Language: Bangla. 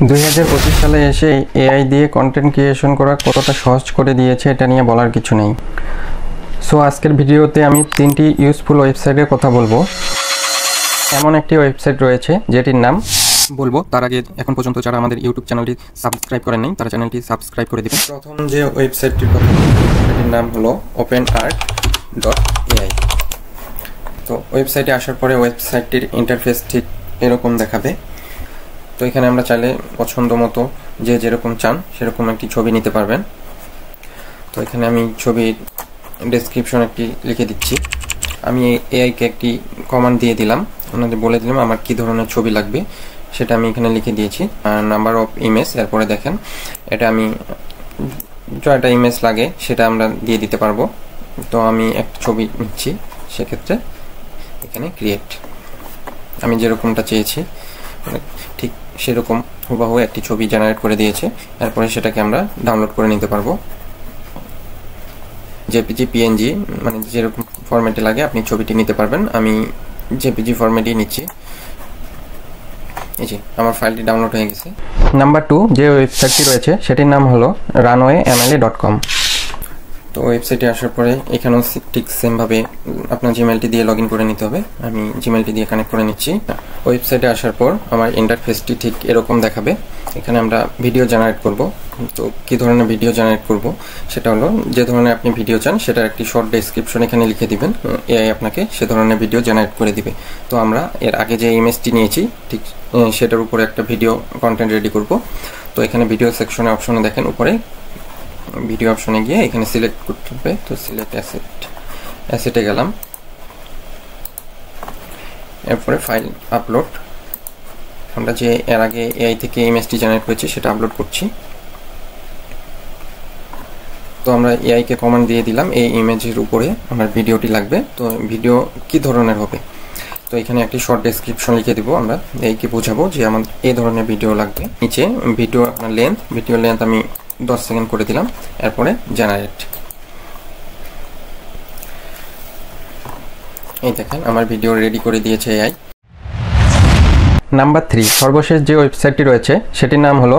2025 সালে এসে এআই দিয়ে কন্টেন্ট ক্রিয়েশন করা কতটা সহজ করে দিয়েছে এটা নিয়ে বলার কিছু নেই। সো আজকের ভিডিওতে আমি 3টি ইউজফুল ওয়েবসাইটের কথা বলবো। এমন একটি ওয়েবসাইট রয়েছে যেটির নাম বলবো, তার আগে এখন পর্যন্ত যারা আমাদের ইউটিউব চ্যানেলটি সাবস্ক্রাইব করেন নাই তারা চ্যানেলটি সাবস্ক্রাইব করে দিবেন। প্রথম যে ওয়েবসাইটটির কথা বলবো সেটির নাম হলো openart.ai। তো ওয়েবসাইটে আসার পরে ওয়েবসাইটটির ইন্টারফেস ঠিক এরকম দেখাবে। তো এখানে আমরা চাইলে পছন্দ মতো যে যেরকম চান সেরকম একটি ছবি নিতে পারবেন। তো এখানে আমি ছবির ডেসক্রিপশন একটি লিখে দিচ্ছি। আমি এআইকে একটি কমান্ড দিয়ে দিলাম, আপনাদের বলে দিলাম আমার কি ধরনের ছবি লাগবে সেটা আমি এখানে লিখে দিয়েছি। নাম্বার অফ ইমেজ, এরপরে দেখেন এটা আমি যটা ইমেজ লাগে সেটা আমরা দিয়ে দিতে পারবো। তো আমি একটা ছবি নিচ্ছি, সেক্ষেত্রে এখানে ক্রিয়েট, আমি যেরকমটা চেয়েছি ঠিক সেরকম হুবহু একটি ছবি জেনারেট করে দিয়েছে। এরপরে সেটাকে আমরা ডাউনলোড করে নিতে পারবো। জেপিজি, পিএনজি, মানে যেরকম ফরম্যাটে লাগে আপনি ছবিটি নিতে পারবেন। আমি জেপিজি ফরম্যাটই নিচ্ছি। এই যে আমার ফাইলটি ডাউনলোড হয়ে গেছে। নাম্বার 2 যে ওয়েবসাইটটি রয়েছে সেটির নাম হলো runwaymla.com। তো ওয়েবসাইটে আসার পরে এখানেও ঠিক সেমভাবে আপনার জিমেলটি দিয়ে লগ ইন করে নিতে হবে। আমি জিমেলটি দিয়ে কানেক্ট করে নিচ্ছি। ওয়েবসাইটে আসার পর আমার ইন্টারফেসটি ঠিক এরকম দেখাবে। এখানে আমরা ভিডিও জেনারেট করব। তো কী ধরনের ভিডিও জেনারেট করব সেটা হলো, যে ধরনের আপনি ভিডিও চান সেটার একটি শর্ট ডেসক্রিপশন এখানে লিখে দিবেন, এআই আপনাকে সে ধরনের ভিডিও জেনারেট করে দিবে। তো আমরা এর আগে যে ইমেজটি নিয়েছি ঠিক সেটার উপরে একটা ভিডিও কন্টেন্ট রেডি করব। তো এখানে ভিডিও সেকশনে অপশনে দেখেন উপরে ভিডিও অপশনে গিয়ে এখানে সিলেক্ট করতে হবে। তো সিলেক্ট অ্যাসেটে গেলাম, এরপরে ফাইল আপলোড। আমরা যে এর আগে এআই থেকে ইমেজটি জেনারেট করেছি সেটা আপলোড করছি। তো আমরা এআইকে কমান্ড দিয়ে দিলাম এই ইমেজের উপরে আমার ভিডিওটি লাগবে। তো ভিডিও কি ধরনের হবে, তো এখানে একটি শর্ট ডেসক্রিপশন লিখে দিব। আমরা এআইকে বোঝাবো যে আমার এই ধরনের ভিডিও লাগবে। নিচে ভিডিও লেন্থ আমি 10 সেকেন্ড করে দিলাম, এরপরে জেনারেট। এই দেখেন আমার ভিডিও রেডি করে দিয়েছে এআই। নাম্বার 3 সর্বশেষ যে ওয়েবসাইটটি রয়েছে সেটির নাম হলো